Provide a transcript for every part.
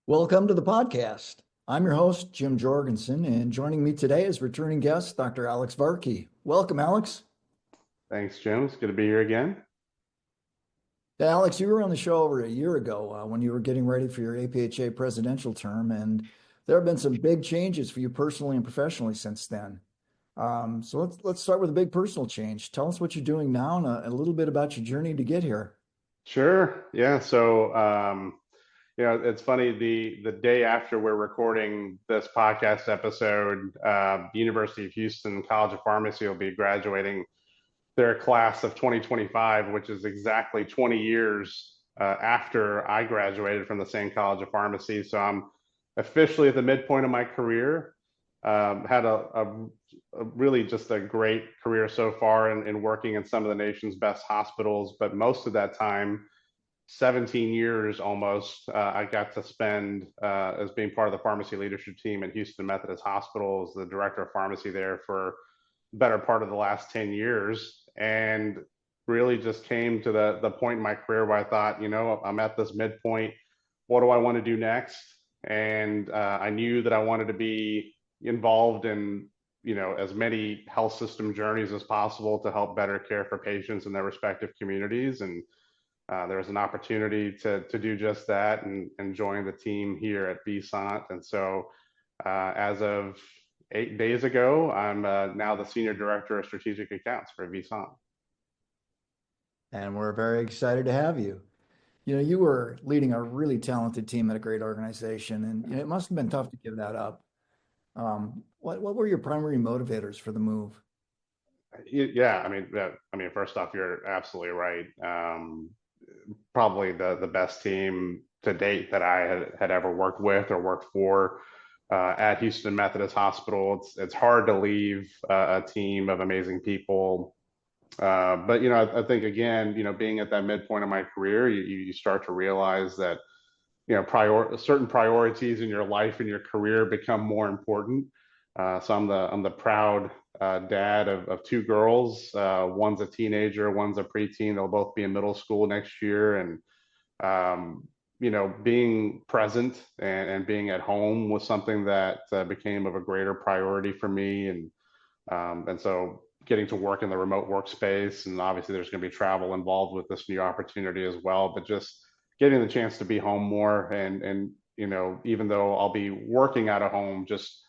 Welcome to the podcast. I'm your host, Jim Jorgenson, and joining me today is returning guest, Dr. Alex Varkey. Welcome, Alex. Thanks, Jim. It's good to be here again. Yeah, Alex, you were on the show over a year ago when you were getting ready for your APhA presidential term, and there have been some big changes for you personally and professionally since then. So let's start with a big personal change. Tell us what you're doing now and a little bit about your journey to get here. Sure. Yeah. It's funny. The day after we're recording this podcast episode, the University of Houston College of Pharmacy will be graduating their class of 2025, which is exactly 20 years after I graduated from the same College of Pharmacy. So I'm officially at the midpoint of my career. Had a really just a great career so far in working in some of the nation's best hospitals, but most of that time, 17 years almost, I got to spend as being part of the pharmacy leadership team at Houston Methodist Hospital as the director of pharmacy there for the better part of the last 10 years. And really just came to the point in my career where I thought, I'm at this midpoint. What do I want to do next? And I knew that I wanted to be involved in as many health system journeys as possible to help better care for patients in their respective communities. And there was an opportunity to do just that and join the team here at Visante. And so as of 8 days ago, I'm now the Senior Director of Strategic Accounts for Visante. And we're very excited to have you. You were leading a really talented team at a great organization, and it must have been tough to give that up. What were your primary motivators for the move? Yeah, first off, you're absolutely right. Probably the best team to date that I had ever worked with or worked for at Houston Methodist Hospital. It's hard to leave a team of amazing people. But I think again, being at that midpoint of my career, you start to realize that certain priorities in your life and your career become more important. So I'm the proud dad of two girls. One's a teenager, one's a preteen. They'll both be in middle school next year, and being present and being at home was something that became of a greater priority for me. And so getting to work in the remote workspace, and obviously there's going to be travel involved with this new opportunity as well, but just getting the chance to be home more and even though I'll be working out of home, just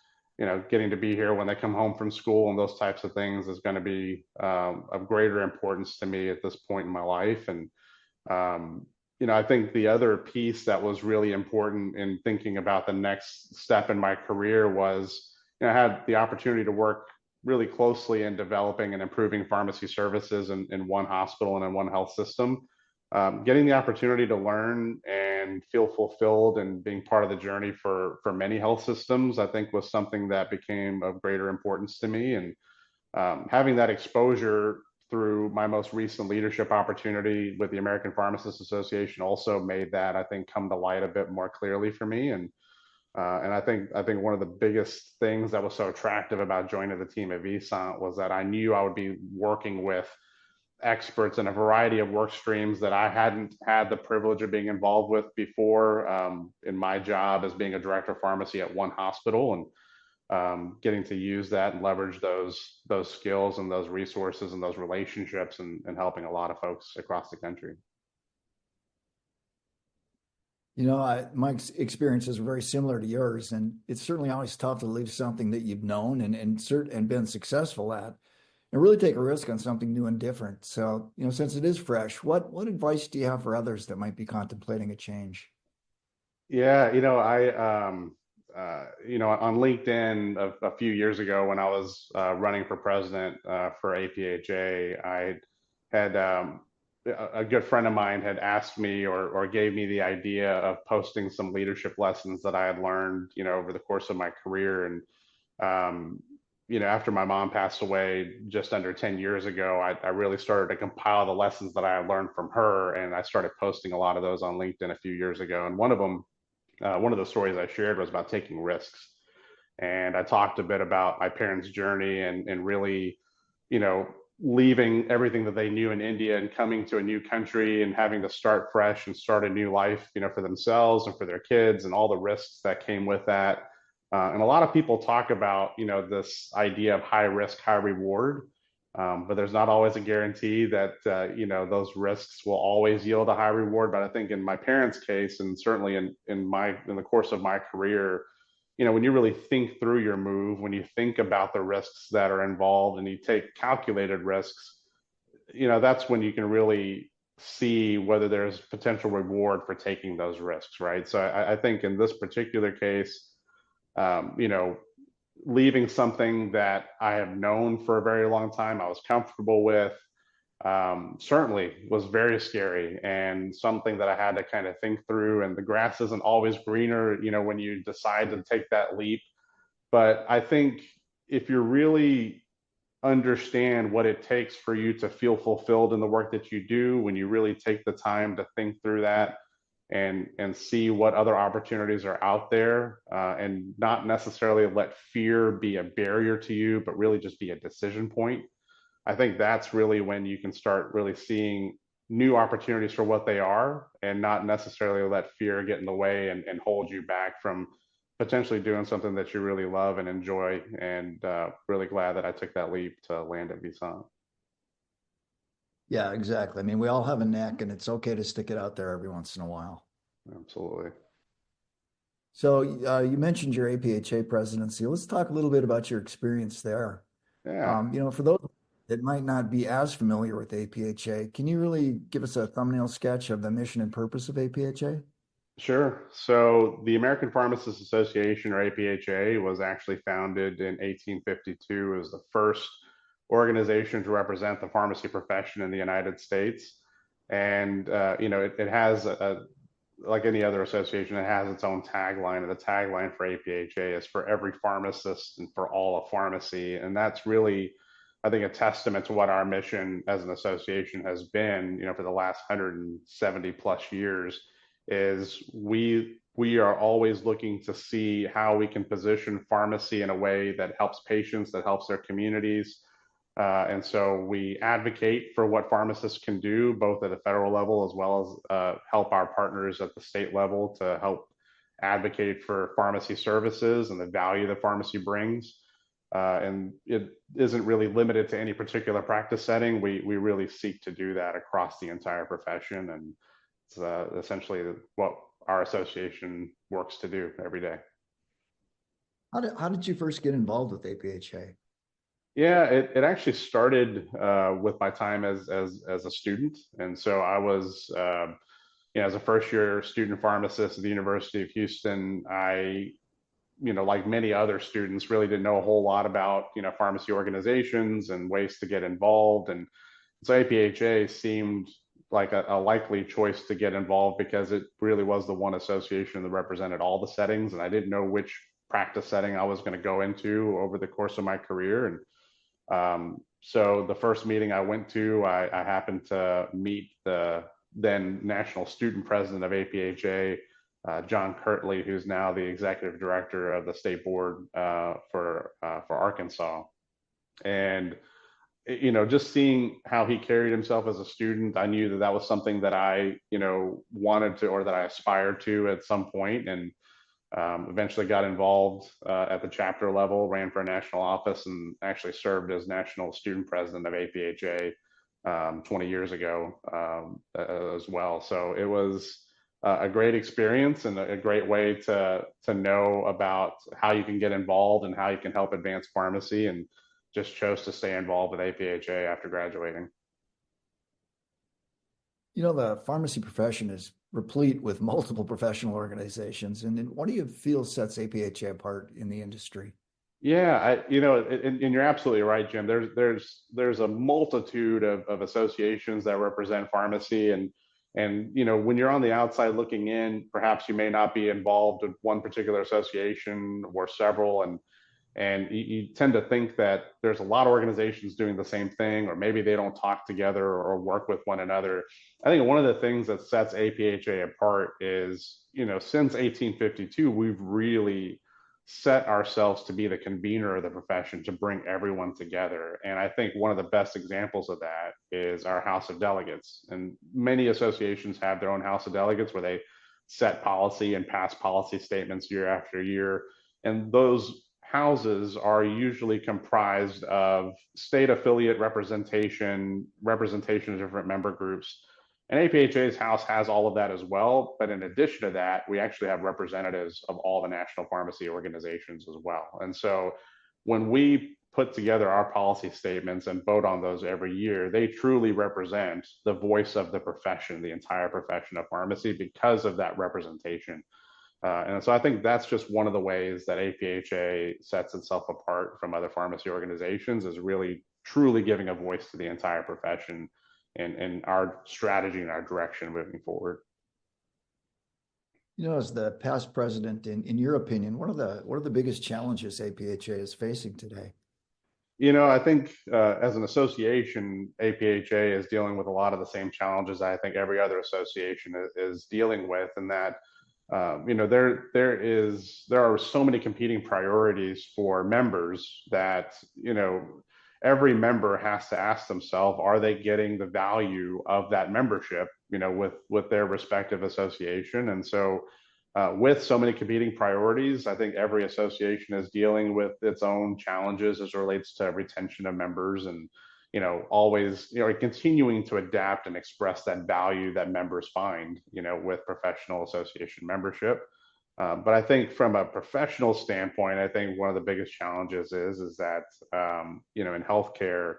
getting to be here when they come home from school and those types of things is going to be of greater importance to me at this point in my life. And I think the other piece that was really important in thinking about the next step in my career was, I had the opportunity to work really closely in developing and improving pharmacy services in one hospital and in one health system. Getting the opportunity to learn and feel fulfilled and being part of the journey for many health systems, I think was something that became of greater importance to me. And having that exposure through my most recent leadership opportunity with the American Pharmacists Association also made that, I think, come to light a bit more clearly for me. And I think one of the biggest things that was so attractive about joining the team at Visante was that I knew I would be working with experts in a variety of work streams that I hadn't had the privilege of being involved with before in my job as being a director of pharmacy at one hospital, and getting to use that and leverage those skills and those resources and those relationships and helping a lot of folks across the country. My experiences are very similar to yours, and it's certainly always tough to leave something that you've known and been successful at, and really take a risk on something new and different. So, since it is fresh, what advice do you have for others that might be contemplating a change? Yeah, on LinkedIn a few years ago when I was running for president for APhA, I had a good friend of mine had asked me or gave me the idea of posting some leadership lessons that I had learned, over the course of my career. And, after my mom passed away just under 10 years ago, I really started to compile the lessons that I had learned from her. And I started posting a lot of those on LinkedIn a few years ago. And one of the stories I shared was about taking risks. And I talked a bit about my parents' journey and really, leaving everything that they knew in India and coming to a new country and having to start fresh and start a new life, for themselves and for their kids and all the risks that came with that. And a lot of people talk about, this idea of high risk, high reward. But there's not always a guarantee that, those risks will always yield a high reward. But I think in my parents' case, and certainly in the course of my career, when you really think through your move, when you think about the risks that are involved and you take calculated risks, that's when you can really see whether there's potential reward for taking those risks, right? So I think in this particular case, um, you know, leaving something that I have known for a very long time, I was comfortable with, certainly was very scary and something that I had to kind of think through. And the grass isn't always greener, when you decide to take that leap. But I think if you really understand what it takes for you to feel fulfilled in the work that you do, when you really take the time to think through that and see what other opportunities are out there, and not necessarily let fear be a barrier to you, but really just be a decision point. I think that's really when you can start really seeing new opportunities for what they are and not necessarily let fear get in the way and hold you back from potentially doing something that you really love and enjoy. And really glad that I took that leap to land at Visante. Yeah, exactly. I mean, we all have a neck, and it's okay to stick it out there every once in a while. Absolutely. So you mentioned your APHA presidency. Let's talk a little bit about your experience there. Yeah. For those that might not be as familiar with APHA, can you really give us a thumbnail sketch of the mission and purpose of APHA? Sure. So the American Pharmacists Association, or APHA, was actually founded in 1852. It was the first organization to represent the pharmacy profession in the United States. And, it has, like any other association, it has its own tagline. And the tagline for APHA is for every pharmacist and for all of pharmacy. And that's really, I think, a testament to what our mission as an association has been, for the last 170 plus years. Is we are always looking to see how we can position pharmacy in a way that helps patients, that helps their communities. And so we advocate for what pharmacists can do, both at the federal level as well as help our partners at the state level to help advocate for pharmacy services and the value that pharmacy brings. And it isn't really limited to any particular practice setting. We really seek to do that across the entire profession. And it's essentially what our association works to do every day. How did you first get involved with APHA? Yeah, it actually started with my time as a student, and so I was, as a first year student pharmacist at the University of Houston. I, like many other students, really didn't know a whole lot about pharmacy organizations and ways to get involved, and so APHA seemed like a likely choice to get involved because it really was the one association that represented all the settings, and I didn't know which practice setting I was going to go into over the course of my career. And so the first meeting I went to, I happened to meet the then national student president of APHA, John Kirtley, who's now the executive director of the state board for Arkansas. And just seeing how he carried himself as a student, I knew that that was something that I, wanted to, or that I aspired to at some point. And eventually got involved at the chapter level, ran for a national office, and actually served as national student president of APHA 20 years ago as well. So it was a great experience and a great way to know about how you can get involved and how you can help advance pharmacy, and just chose to stay involved with APHA after graduating. The pharmacy profession is replete with multiple professional organizations. And what do you feel sets APHA apart in the industry? Yeah, and you're absolutely right, Jim. There's a multitude of associations that represent pharmacy, and when you're on the outside looking in, perhaps you may not be involved with one particular association or several, and you tend to think that there's a lot of organizations doing the same thing, or maybe they don't talk together or work with one another. I think one of the things that sets APHA apart is, since 1852, we've really set ourselves to be the convener of the profession to bring everyone together. And I think one of the best examples of that is our House of Delegates. And many associations have their own House of Delegates where they set policy and pass policy statements year after year. And those houses are usually comprised of state affiliate representation of different member groups. And APHA's house has all of that as well. But in addition to that, we actually have representatives of all the national pharmacy organizations as well. And so when we put together our policy statements and vote on those every year, they truly represent the voice of the profession, the entire profession of pharmacy, because of that representation. And so I think that's just one of the ways that APHA sets itself apart from other pharmacy organizations, is really truly giving a voice to the entire profession and our strategy and our direction moving forward. As the past president, in your opinion, what are the biggest challenges APHA is facing today? I think as an association, APHA is dealing with a lot of the same challenges I think every other association is dealing with, and that there are so many competing priorities for members that every member has to ask themselves, are they getting the value of that membership, with their respective association? And so with so many competing priorities, I think every association is dealing with its own challenges as it relates to retention of members, and always continuing to adapt and express that value that members find with professional association membership. But I think from a professional standpoint, I think one of the biggest challenges is that in healthcare,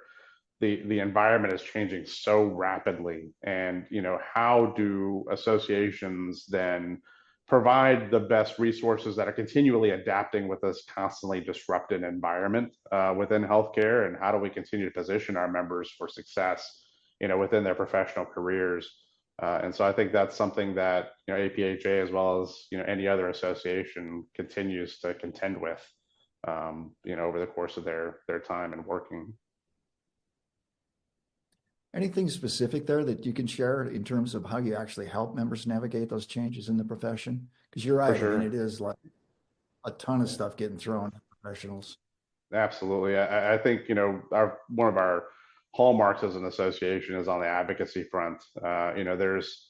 the environment is changing so rapidly, and how do associations then provide the best resources that are continually adapting with this constantly disrupted environment within healthcare, and how do we continue to position our members for success within their professional careers? And so I think that's something that APHA, as well as any other association, continues to contend with over the course of their time and working. Anything specific there that you can share in terms of how you actually help members navigate those changes in the profession? Because you're right, For sure. I mean, it is like a ton of stuff getting thrown at professionals. Absolutely. I think, one of our hallmarks as an association is on the advocacy front. There's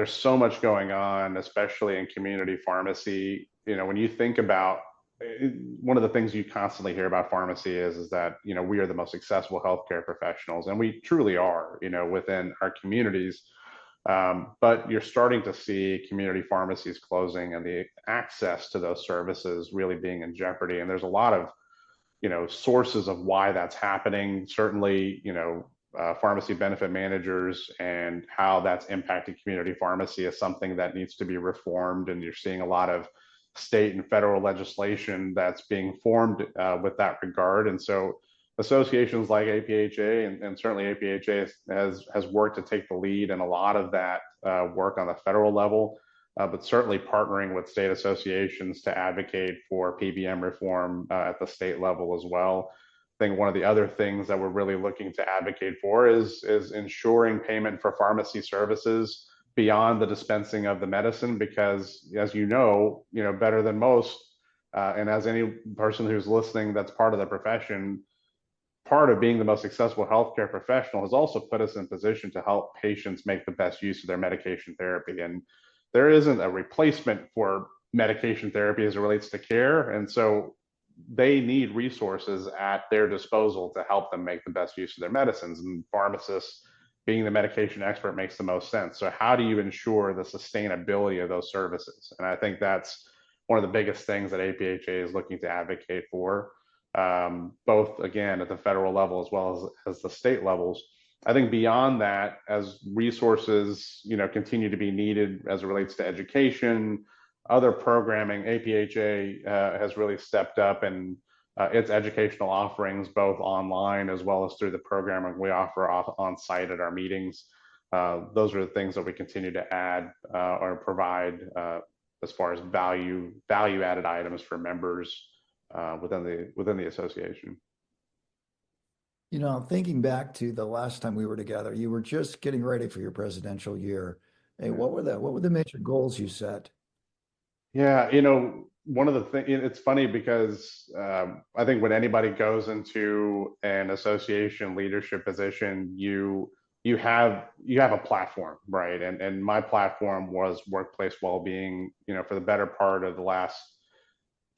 so much going on, especially in community pharmacy. When you think about one of the things you constantly hear about pharmacy is that we are the most successful healthcare professionals, and we truly are within our communities. But you're starting to see community pharmacies closing and the access to those services really being in jeopardy. And there's a lot of sources of why that's happening. Certainly, pharmacy benefit managers and how that's impacting community pharmacy is something that needs to be reformed. And you're seeing a lot of state and federal legislation that's being formed with that regard. And so associations like APHA and certainly APHA has worked to take the lead in a lot of that work on the federal level, but certainly partnering with state associations to advocate for PBM reform at the state level as well. I think one of the other things that we're really looking to advocate for is ensuring payment for pharmacy services beyond the dispensing of the medicine, because as better than most, and as any person who's listening that's part of the profession, part of being the most successful healthcare professional has also put us in position to help patients make the best use of their medication therapy. And there isn't a replacement for medication therapy as it relates to care. And so they need resources at their disposal to help them make the best use of their medicines. And pharmacists, being the medication expert, makes the most sense. So how do you ensure the sustainability of those services? And I think that's one of the biggest things that APHA is looking to advocate for, both, again, at the federal level as well as the state levels. I think beyond that, as resources, continue to be needed as it relates to education, other programming, APHA has really stepped up in its educational offerings, both online as well as through the programming we offer on site at our meetings. Those are the things that we continue to add or provide as far as value added items for members within the association. Thinking back to the last time we were together, you were just getting ready for your presidential year. Hey, what were the major goals you set? Yeah, one of the things, it's funny because I think when anybody goes into an association leadership position, you have a platform, right? And my platform was workplace well-being. For the better part of the last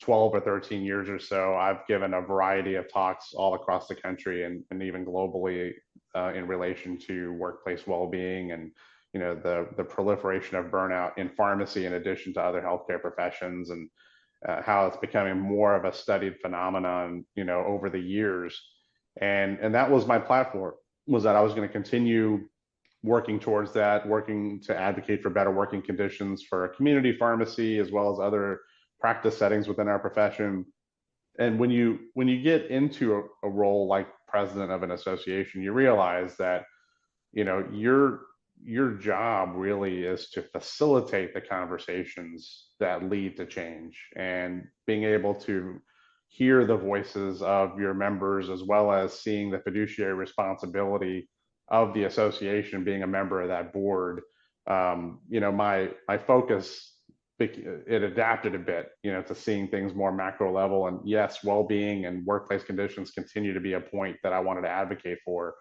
12 or 13 years or so, I've given a variety of talks all across the country and even globally in relation to workplace well-being and the proliferation of burnout in pharmacy in addition to other healthcare professions, and how it's becoming more of a studied phenomenon over the years. And that was my platform, was that I was going to continue working towards that, working to advocate for better working conditions for a community pharmacy as well as other practice settings within our profession. And when you get into a role like president of an association, you realize that your job really is to facilitate the conversations that lead to change, and being able to hear the voices of your members as well as seeing the fiduciary responsibility of the association, being a member of that board. My focus, it adapted a bit to seeing things more macro level. And yes, well-being and workplace conditions continue to be a point that I wanted to advocate for.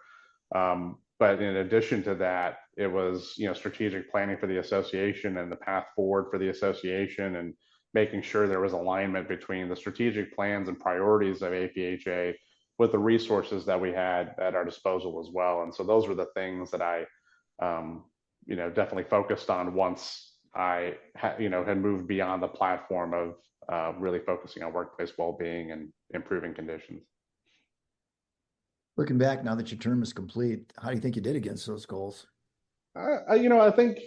But in addition to that, it was strategic planning for the association and the path forward for the association, and making sure there was alignment between the strategic plans and priorities of APHA with the resources that we had at our disposal as well. And so those were the things that I definitely focused on once I had moved beyond the platform of really focusing on workplace well-being and improving conditions. Looking back now that your term is complete, how do you think you did against those goals? I think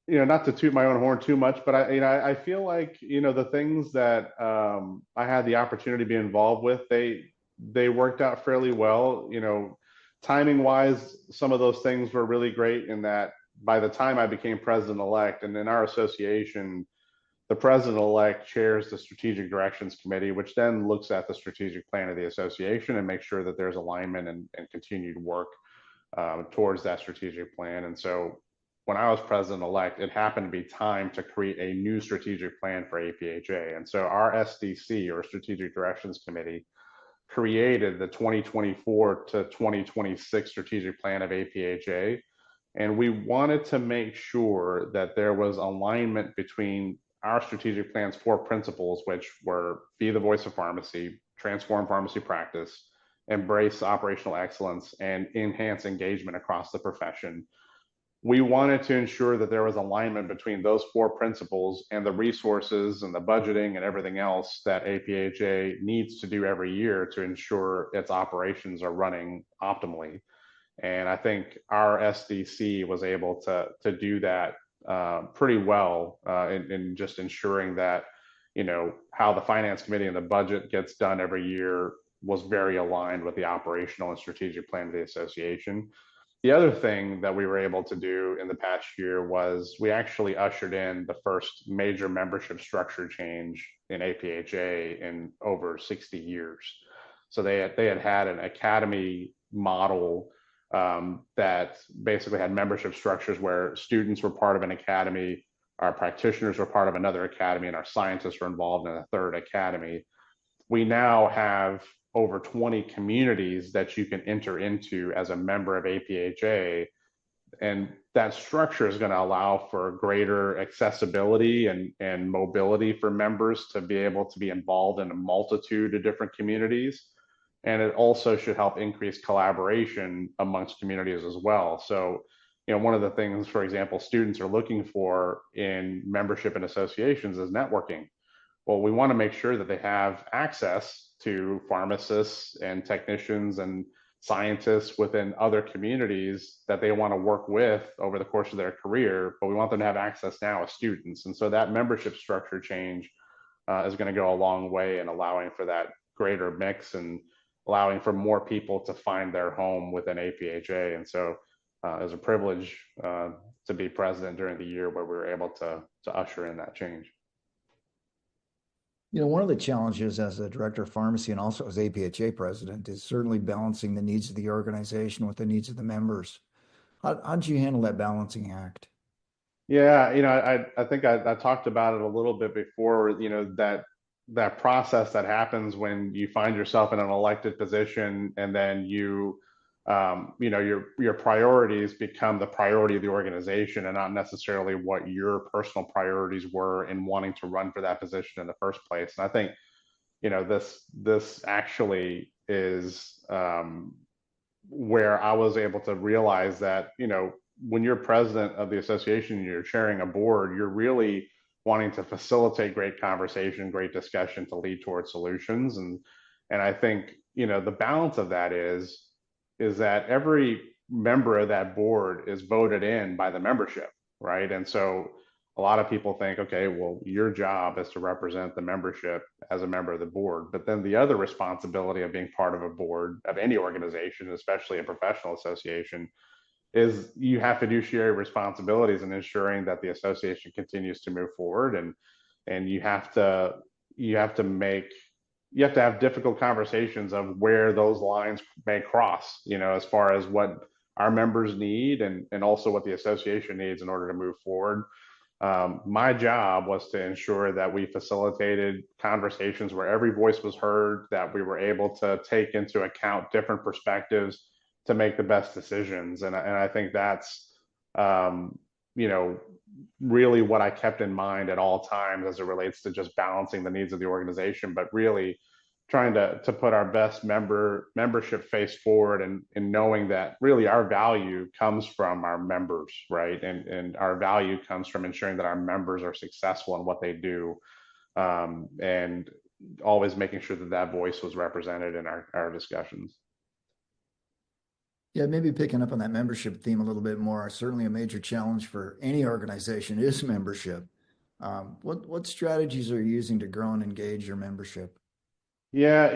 not to toot my own horn too much, but I feel like the things that I had the opportunity to be involved with, they worked out fairly well. Timing wise, some of those things were really great in that by the time I became president-elect, and in our association, the president-elect chairs the strategic directions committee, which then looks at the strategic plan of the association and makes sure that there's alignment and continued work towards that strategic plan. And so when I was president-elect, it happened to be time to create a new strategic plan for APHA. And so our SDC, or Strategic Directions Committee, created the 2024 to 2026 strategic plan of APHA. And we wanted to make sure that there was alignment between our strategic plan's 4 principles, which were be the voice of pharmacy, transform pharmacy practice, embrace operational excellence, and enhance engagement across the profession. We wanted to ensure that there was alignment between those 4 principles and the resources and the budgeting and everything else that APHA needs to do every year to ensure its operations are running optimally. And I think our SDC was able to do that pretty well in just ensuring that how the finance committee and the budget gets done every year was very aligned with the operational and strategic plan of the association. The other thing that we were able to do in the past year was we actually ushered in the first major membership structure change in APHA in over 60 years. So they had an academy model that basically had membership structures where students were part of an academy, our practitioners were part of another academy, and our scientists were involved in a third academy. We now have over 20 communities that you can enter into as a member of APHA. And that structure is going to allow for greater accessibility and mobility for members to be able to be involved in a multitude of different communities. And it also should help increase collaboration amongst communities as well. So, one of the things, for example, students are looking for in membership and associations is networking. Well, we want to make sure that they have access to pharmacists and technicians and scientists within other communities that they want to work with over the course of their career, but we want them to have access now as students. And so that membership structure change is going to go a long way in allowing for that greater mix and allowing for more people to find their home within APHA. And so it was a privilege to be president during the year where we were able to usher in that change. One of the challenges as a director of pharmacy and also as APHA president is certainly balancing the needs of the organization with the needs of the members. How did you handle that balancing act? Yeah, I think I talked about it a little bit before, that process that happens when you find yourself in an elected position and then your priorities become the priority of the organization and not necessarily what your personal priorities were in wanting to run for that position in the first place. And I think, this actually is where I was able to realize that, when you're president of the association, you're chairing a board, you're really wanting to facilitate great conversation, great discussion to lead towards solutions. And I think, the balance of that is that every member of that board is voted in by the membership, right? And so a lot of people think, okay, well, your job is to represent the membership as a member of the board. But then the other responsibility of being part of a board of any organization, especially a professional association, is you have fiduciary responsibilities in ensuring that the association continues to move forward, and you have to have difficult conversations of where those lines may cross, as far as what our members need and also what the association needs in order to move forward. My job was to ensure that we facilitated conversations where every voice was heard, that we were able to take into account different perspectives to make the best decisions. And I think that's, um, you know, really what I kept in mind at all times as it relates to just balancing the needs of the organization, but really trying to put our best membership face forward, and knowing that really our value comes from our members, right? And our value comes from ensuring that our members are successful in what they do, and always making sure that that voice was represented in our discussions. Yeah, maybe picking up on that membership theme a little bit more. Certainly, a major challenge for any organization is membership. What strategies are you using to grow and engage your membership? Yeah,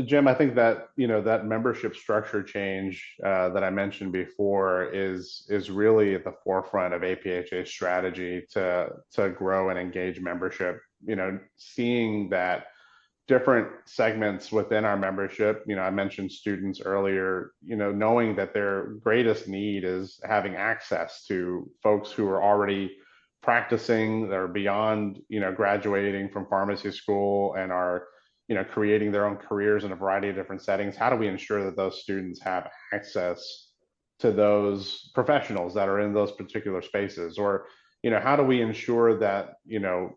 Jim, I think that, that membership structure change that I mentioned before is really at the forefront of APHA's strategy to grow and engage membership. Seeing that different segments within our membership, I mentioned students earlier, knowing that their greatest need is having access to folks who are already practicing, they're beyond, graduating from pharmacy school and are, creating their own careers in a variety of different settings. How do we ensure that those students have access to those professionals that are in those particular spaces? Or, how do we ensure that,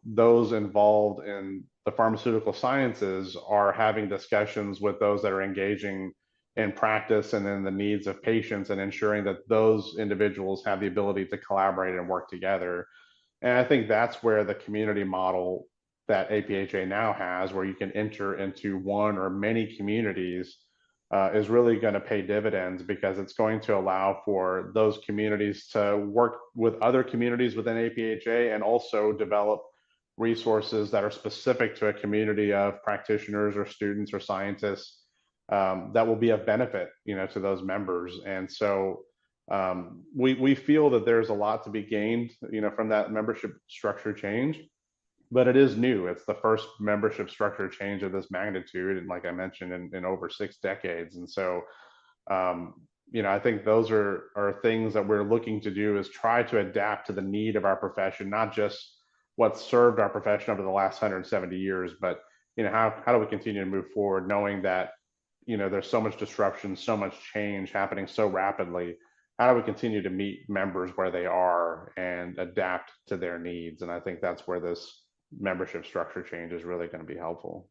those involved in the pharmaceutical sciences are having discussions with those that are engaging in practice and in the needs of patients, and ensuring that those individuals have the ability to collaborate and work together? And I think that's where the community model that APHA now has, where you can enter into one or many communities, is really going to pay dividends, because it's going to allow for those communities to work with other communities within APHA, and also develop resources that are specific to a community of practitioners or students or scientists, that will be of benefit, to those members. And so, we feel that there's a lot to be gained, from that membership structure change, but it is new. It's the first membership structure change of this magnitude, and like I mentioned, in over 6 decades. And so, I think those are things that we're looking to do, is try to adapt to the need of our profession, not just what served our profession over the last 170 years, but how do we continue to move forward, knowing that there's so much disruption, so much change happening so rapidly. How do we continue to meet members where they are and adapt to their needs? And I think that's where this membership structure change is really going to be helpful.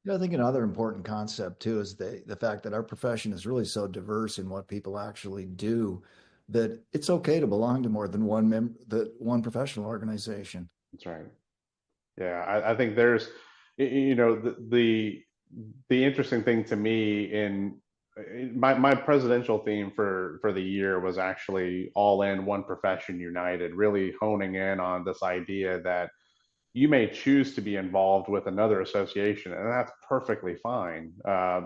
Yeah, I think another important concept too is the fact that our profession is really so diverse in what people actually do, that it's okay to belong to more than one professional organization. That's right. Yeah, I think there's, the interesting thing to me in my presidential theme for the year was actually all in, one profession united, really honing in on this idea that you may choose to be involved with another association, and that's perfectly fine.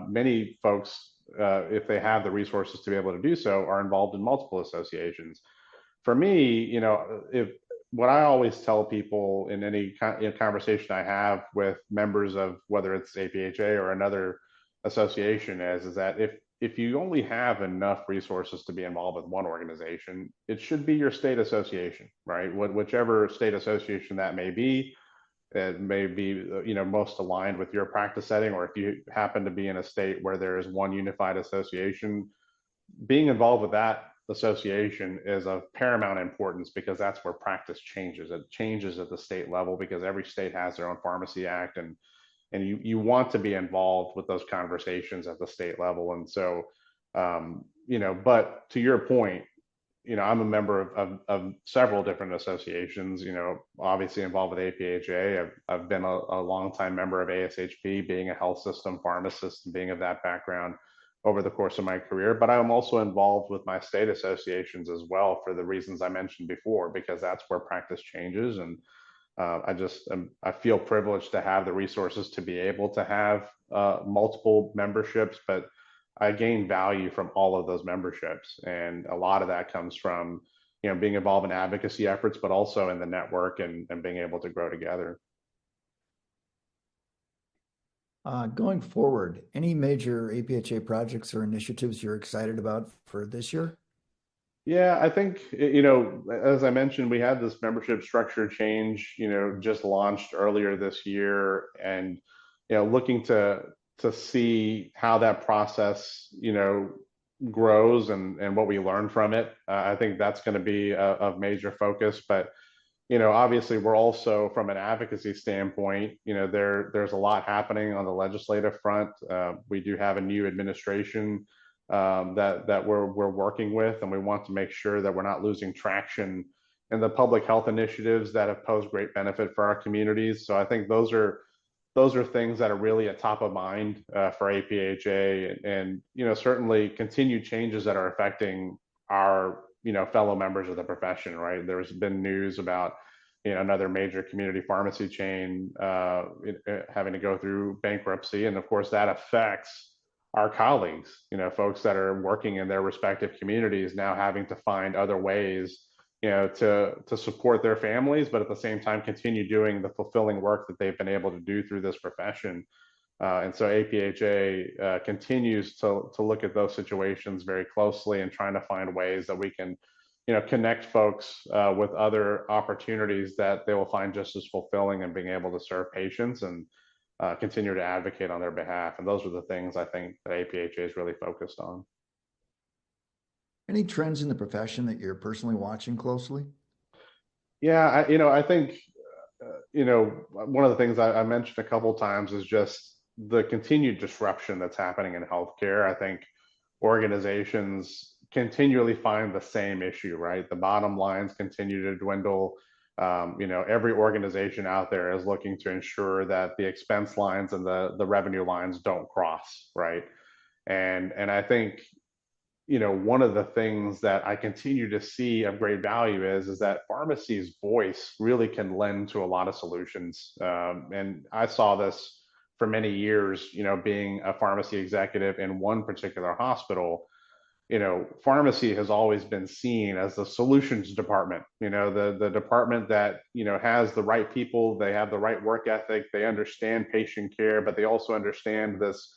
Many folks, if they have the resources to be able to do so, are involved in multiple associations. For me, if what I always tell people in any conversation I have with members of whether it's APHA or another association is that if you only have enough resources to be involved with one organization, it should be your state association, right? Whichever state association that may be, it may be most aligned with your practice setting, or if you happen to be in a state where there is one unified association, being involved with that association is of paramount importance because that's where practice changes. It changes at the state level because every state has their own pharmacy act, and you want to be involved with those conversations at the state level. And so, but to your point, I'm a member of several different associations, obviously involved with APHA. I've been a longtime member of ASHP, being a health system pharmacist and being of that background over the course of my career. But I'm also involved with my state associations as well for the reasons I mentioned before, because that's where practice changes. And I feel privileged to have the resources to be able to have multiple memberships, but I gain value from all of those memberships, and a lot of that comes from being involved in advocacy efforts, but also in the network and being able to grow together. Going forward, any major APHA projects or initiatives you're excited about for this year? Yeah, I think, as I mentioned, we had this membership structure change, just launched earlier this year, and, looking to see how that process, grows and what we learn from it. I think that's going to be of major focus. But, obviously we're also, from an advocacy standpoint, there's a lot happening on the legislative front. We do have a new administration that we're working with, and we want to make sure that we're not losing traction in the public health initiatives that have posed great benefit for our communities. So I think those are things that are really at top of mind for APHA, and certainly continued changes that are affecting our fellow members of the profession. Right, there's been news about another major community pharmacy chain having to go through bankruptcy, and of course that affects our colleagues, folks that are working in their respective communities, now having to find other ways, to support their families, but at the same time continue doing the fulfilling work that they've been able to do through this profession. And so APHA continues to look at those situations very closely and trying to find ways that we can, connect folks with other opportunities that they will find just as fulfilling, and being able to serve patients and continue to advocate on their behalf. And those are the things I think that APHA is really focused on. Any trends in the profession that you're personally watching closely? Yeah, I think, one of the things I mentioned a couple of times is just the continued disruption that's happening in healthcare. I think organizations continually find the same issue, right? The bottom lines continue to dwindle. Every organization out there is looking to ensure that the expense lines and the revenue lines don't cross, right? And I think, one of the things that I continue to see of great value is that pharmacy's voice really can lend to a lot of solutions. And I saw this for many years, being a pharmacy executive in one particular hospital. Pharmacy has always been seen as the solutions department, the department that, has the right people, they have the right work ethic, they understand patient care, but they also understand this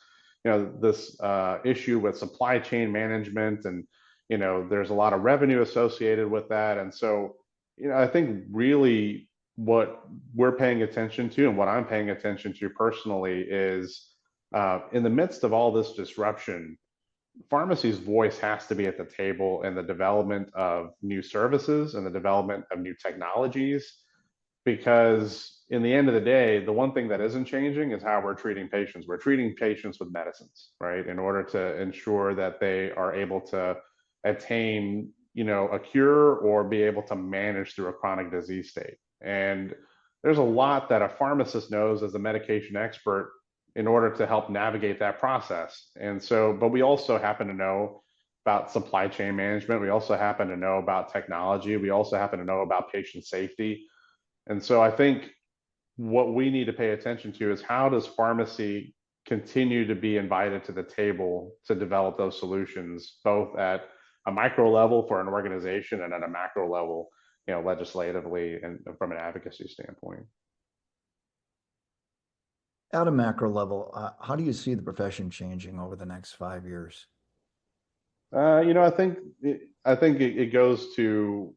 issue with supply chain management, and there's a lot of revenue associated with that. And so I think really what we're paying attention to, and what I'm paying attention to personally, is in the midst of all this disruption, pharmacy's voice has to be at the table in the development of new services and the development of new technologies, because in the end of the day, the one thing that isn't changing is how we're treating patients. We're treating patients with medicines, right, in order to ensure that they are able to attain, a cure or be able to manage through a chronic disease state. And there's a lot that a pharmacist knows as a medication expert in order to help navigate that process. And so, but we also happen to know about supply chain management. We also happen to know about technology. We also happen to know about patient safety. And so I think what we need to pay attention to is, how does pharmacy continue to be invited to the table to develop those solutions, both at a micro level for an organization and at a macro level, legislatively and from an advocacy standpoint. At a macro level, how do you see the profession changing over the next 5 years? I think it goes to,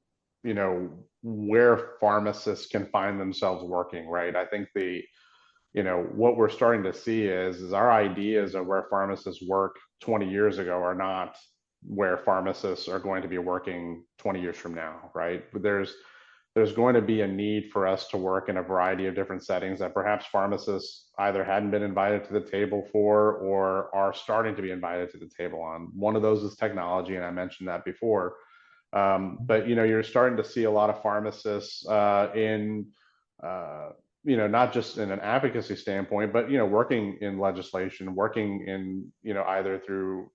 where pharmacists can find themselves working, right? I think what we're starting to see is our ideas of where pharmacists work 20 years ago are not where pharmacists are going to be working 20 years from now, right? But there's going to be a need for us to work in a variety of different settings that perhaps pharmacists either hadn't been invited to the table for or are starting to be invited to the table on. One of those is technology, and I mentioned that before. But you're starting to see a lot of pharmacists in not just in an advocacy standpoint, but working in legislation, working in either through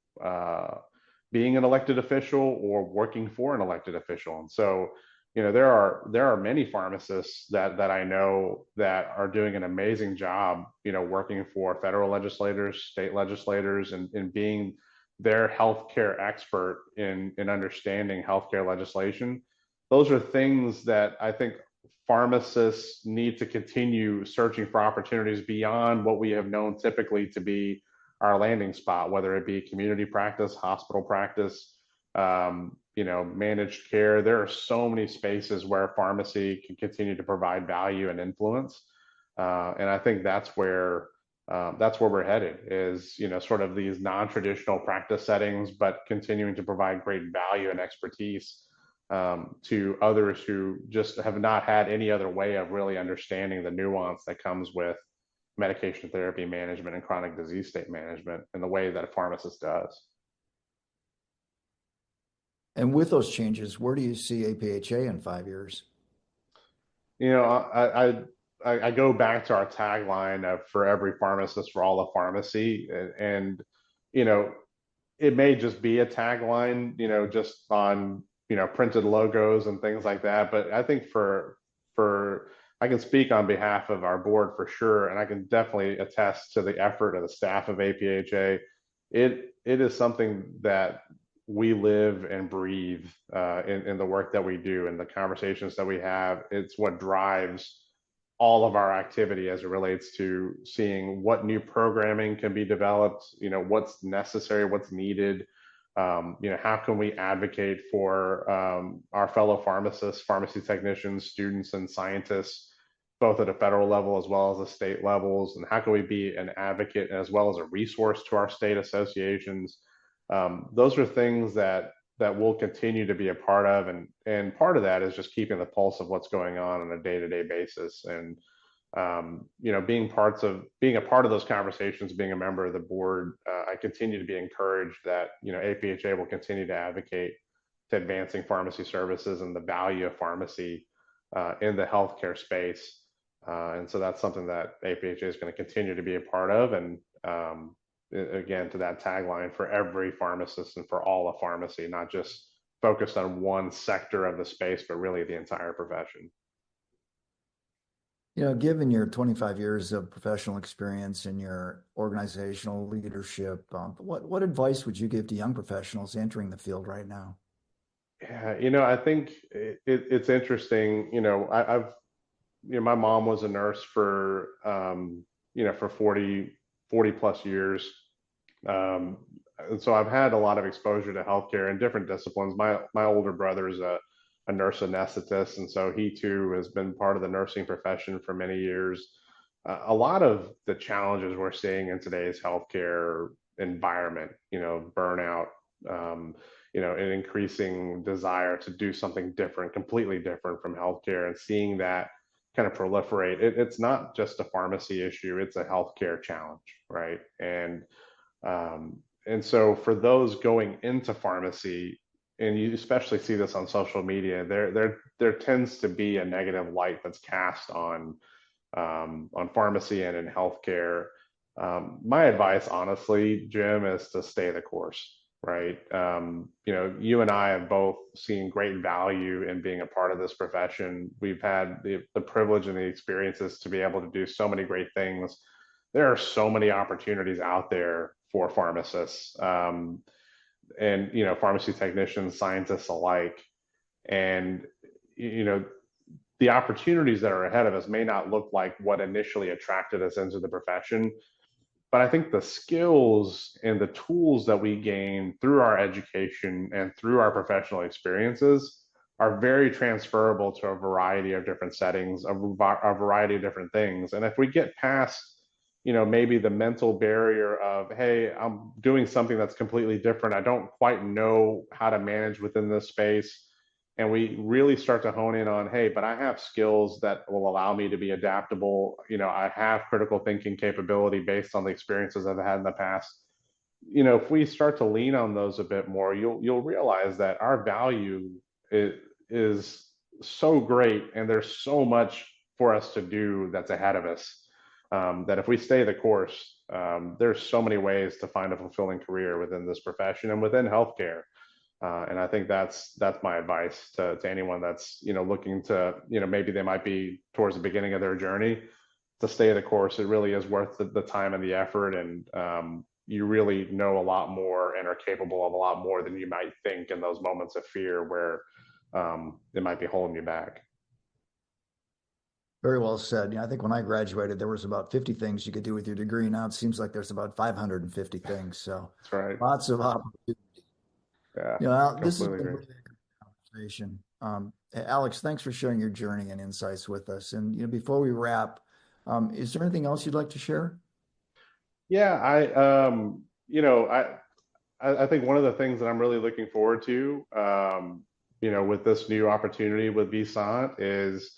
being an elected official or working for an elected official. And so there are many pharmacists that I know that are doing an amazing job, working for federal legislators, state legislators, and being their healthcare expert in understanding healthcare legislation. Those are things that I think pharmacists need to continue searching for opportunities beyond what we have known typically to be our landing spot, whether it be community practice, hospital practice, managed care. There are so many spaces where pharmacy can continue to provide value and influence, and I think that's where we're headed. Is sort of these non-traditional practice settings, but continuing to provide great value and expertise to others who just have not had any other way of really understanding the nuance that comes with medication therapy management and chronic disease state management in the way that a pharmacist does. And with those changes, where do you see APHA in 5 years? You know, I go back to our tagline of "For every pharmacist, for all of pharmacy," and you know, it may just be a tagline, just on printed logos and things like that. But I think for I can speak on behalf of our board for sure, and I can definitely attest to the effort of the staff of APHA. It is something that we live and breathe in the work that we do and the conversations that we have. It's what drives all of our activity as it relates to seeing what new programming can be developed, what's necessary, what's needed, how can we advocate for our fellow pharmacists, pharmacy technicians, students, and scientists, both at a federal level as well as the state levels, and how can we be an advocate as well as a resource to our state associations. Those are things that we'll continue to be a part of, and part of that is just keeping the pulse of what's going on a day-to-day basis, and being a part of those conversations, being a member of the board. I continue to be encouraged that APHA will continue to advocate to advancing pharmacy services and the value of pharmacy in the healthcare space, and so that's something that APHA is going to continue to be a part of. And again, to that tagline, for every pharmacist and for all of pharmacy, not just focused on one sector of the space, but really the entire profession. Given your 25 years of professional experience and your organizational leadership, what advice would you give to young professionals entering the field right now? Yeah, I think it's interesting. My mom was a nurse for, for 40 plus years. And so I've had a lot of exposure to healthcare in different disciplines. My older brother is a nurse anesthetist, and so he too has been part of the nursing profession for many years. A lot of the challenges we're seeing in today's healthcare environment, burnout, an increasing desire to do something different, completely different from healthcare, and seeing that kind of proliferate. It's not just a pharmacy issue; it's a healthcare challenge, right? And so for those going into pharmacy, and you especially see this on social media, there tends to be a negative light that's cast on pharmacy and in healthcare. My advice, honestly, Jim, is to stay the course, right? You and I have both seen great value in being a part of this profession. We've had the privilege and the experiences to be able to do so many great things. There are so many opportunities out there for pharmacists, and pharmacy technicians, scientists alike. And the opportunities that are ahead of us may not look like what initially attracted us into the profession, But I think the skills and the tools that we gain through our education and through our professional experiences are very transferable to a variety of different settings, a variety of different things. And if we get past, maybe the mental barrier of, hey, I'm doing something that's completely different. I don't quite know how to manage within this space. And we really start to hone in on, hey, but I have skills that will allow me to be adaptable. I have critical thinking capability based on the experiences I've had in the past. If we start to lean on those a bit more, you'll realize that our value is so great, and there's so much for us to do that's ahead of us. That if we stay the course, there's so many ways to find a fulfilling career within this profession and within healthcare. And I think that's my advice to anyone that's looking to, maybe they might be towards the beginning of their journey, to stay the course. It really is worth the time and the effort, and you really know a lot more and are capable of a lot more than you might think in those moments of fear where it might be holding you back. Very well said. I think when I graduated, there was about 50 things you could do with your degree. Now it seems like there's about 550 things. So That's right. lots of opportunity. Yeah, This has completely been agree. really a good conversation. Hey, Alex, thanks for sharing your journey and insights with us. And before we wrap, is there anything else you'd like to share? Yeah, I think one of the things that I'm really looking forward to, with this new opportunity with Visant is,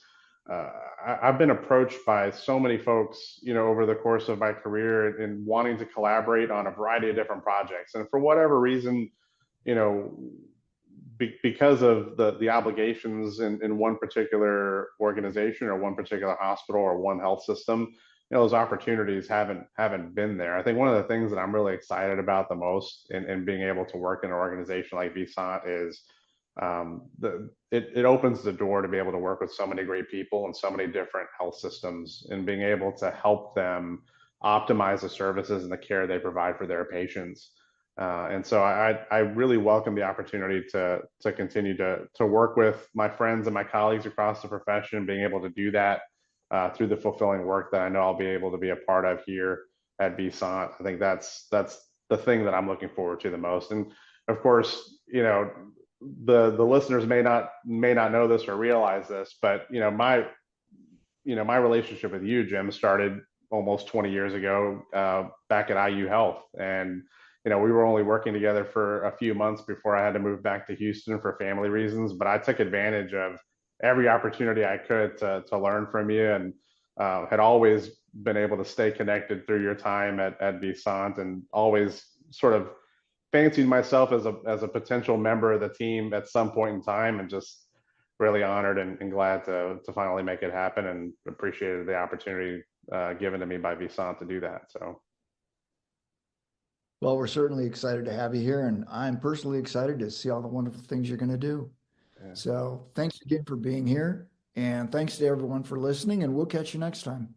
I've been approached by so many folks, over the course of my career and wanting to collaborate on a variety of different projects. And for whatever reason, you know, because of the obligations in one particular organization or one particular hospital or one health system, those opportunities haven't been there. I think one of the things that I'm really excited about the most in being able to work in an organization like Visant is, it opens the door to be able to work with so many great people and so many different health systems, and being able to help them optimize the services and the care they provide for their patients. And so I really welcome the opportunity to continue to work with my friends and my colleagues across the profession, being able to do that through the fulfilling work that I know I'll be able to be a part of here at Visant. I think that's the thing that I'm looking forward to the most. And of course, the listeners may not know this or realize this, but my relationship with you, Jim, started almost 20 years ago, back at IU Health. And we were only working together for a few months before I had to move back to Houston for family reasons. But I took advantage of every opportunity I could to learn from you, and had always been able to stay connected through your time at Visant, and always sort of fancied myself as a potential member of the team at some point in time, and just really honored and glad to finally make it happen, and appreciated the opportunity given to me by Visant to do that. So Well, we're certainly excited to have you here, and I'm personally excited to see all the wonderful things you're going to do. yeah. So thanks again for being here, and thanks to everyone for listening, and we'll catch you next time.